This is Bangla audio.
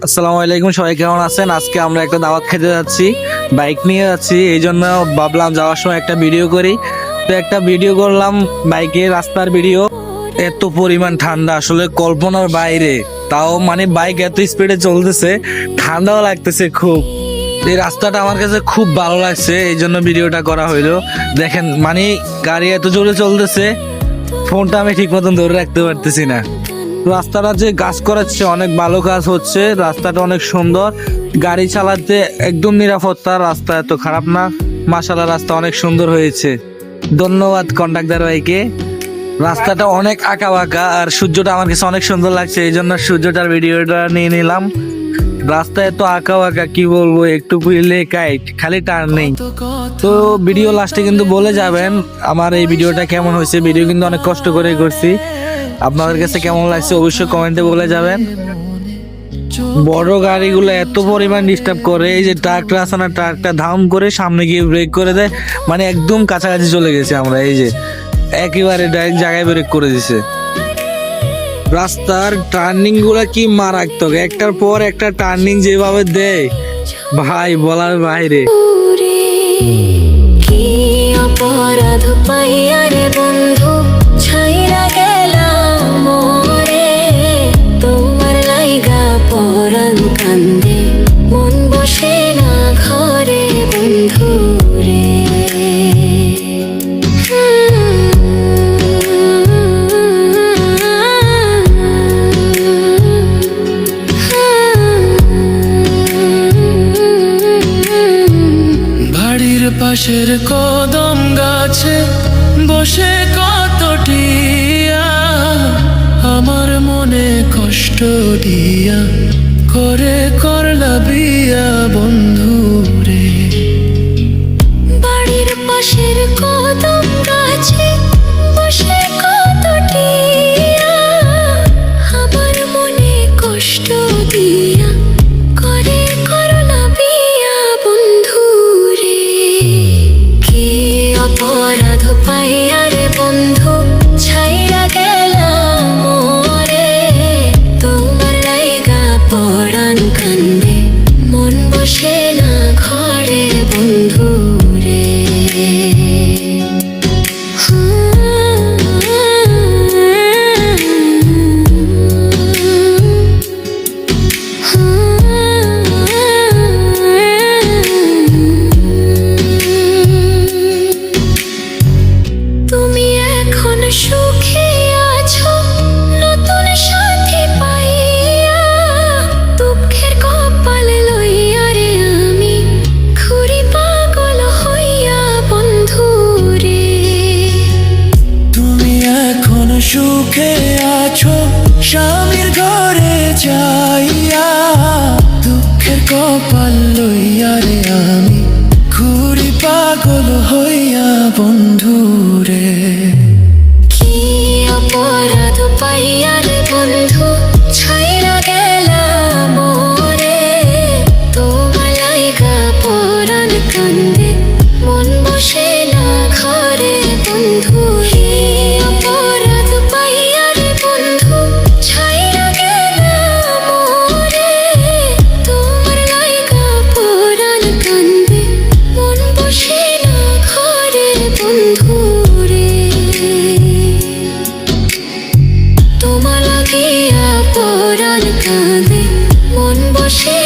আসসালামু আলাইকুম, সবাই কেমন আছেন? আজকে আমরা একটা দাওয়াত খেতে যাচ্ছি, বাইক নিয়ে যাচ্ছি। এই জন্য ভাবলাম যাওয়ার সময় একটা ভিডিও করি। তো একটা ভিডিও করলাম, বাইকের রাস্তার ভিডিও। এত পরিমাণ ঠান্ডা, আসলে কল্পনার বাইরে। তাও মানে বাইক এত স্পিডে চলতেছে, ঠান্ডাও লাগতেছে খুব। এই রাস্তাটা আমার কাছে খুব ভালো লাগছে, এই জন্য ভিডিওটা করা হইলো। দেখেন মানে গাড়ি এত জোরে চলতেছে, ফোনটা আমি ঠিক মতন ধরে রাখতে পারতেছি না। রাস্তাটা যে কাজ করাচ্ছে, অনেক ভালো কাজ হচ্ছে, রাস্তাটা অনেক সুন্দর, গাড়ি চালাতে একদম নিরাপত্তা। রাস্তা এত খারাপ না, মাশাআল্লাহ রাস্তা অনেক সুন্দর হয়েছে। ধন্যবাদ কন্ডাক্টর ভাইকে। রাস্তাটা অনেক আঁকা বাঁকা, আর সূর্যটা আমার কাছে অনেক সুন্দর লাগছে, এই জন্য সূর্যটার ভিডিওটা নিয়ে নিলাম। রাস্তা এত আঁকা বাঁকা, কি বলবো, একটু বুঝলে কাইট, খালি টার্ন নেই। তো ভিডিও লাস্টে কিন্তু বলে যাবেন আমার এই ভিডিওটা কেমন হয়েছে। ভিডিও কিন্তু অনেক কষ্ট করে করছি, আপনাদের কাছে কেমন লাগছে অবশ্যই কমেন্টে বলে যাবেন। বড় গাড়িগুলো এত পরিমাণ ডিস্টার্ব করে, এই যে ট্রাকটা আছে না, ট্রাকটা ধাম করে সামনে গিয়ে ব্রেক করে দেয়, মানে একদম কাছাকাছি চলে গেছে আমরা, এই যে একেবারে ডাইরেক্ট জায়গায় ব্রেক করে দিছে। রাস্তার টার্নিং গুলা কি মারাত্মক, একটার পর একটা টার্নিং যেভাবে দেয় ভাই বলার বাইরে। কি অপরাধ পাইয়া রে বন্ধু, ছাইরা গেলাম মোরে, তোমার লাইগা পরাণ কান্দে, মন বসে না ঘরে বন্ধু রে। বাড়ির পাশের কদম গাছে বসে কত টিয়া, আমার মনে কষ্ট দিয়া করে করলা বিয়া বন্ধু রে। বাড়ির পাশের কদম গাছে বসে কত টিয়া, আমার মনে কষ্ট দিয়া করে করলা বিয়া বন্ধু রে। কি অপরাধ পাইয়া রে বন্ধু, ছাইরা গেলাম মোরে, তোমার লাইগা পরাণ কান্দে, মন বসে না ঘরে বন্ধু রে। তুমি এখন সুখে আছো নতুন সাথী পাইয়া, দুঃখের কপাল লইয়া রে আমি ঘুরি পাগল হইয়া বন্ধু রে। তুমি এখন সুখে আছো স্বামীর ঘরে যাইয়া, দুঃখের কপাল লইয়া রে আমি ঘুরি পাগল হইয়া বন্ধু রে। কি অপরাধ পাইয়া রে বন্ধু, ছাইরা গেলাম মোরে, তোমার লাইগা পরাণ কান্দে, মন বসে না ঘরে বন্ধু রে। অপরাধ পাইয়া রে বন্ধু, ছাইরা গেলাম মোরে, তোমার লাইগা পরাণ কান্দে, মন বসে না ঘরে বন্ধু রে। তোমার লাগিয়া পরাণ কাঁদে, মন বসে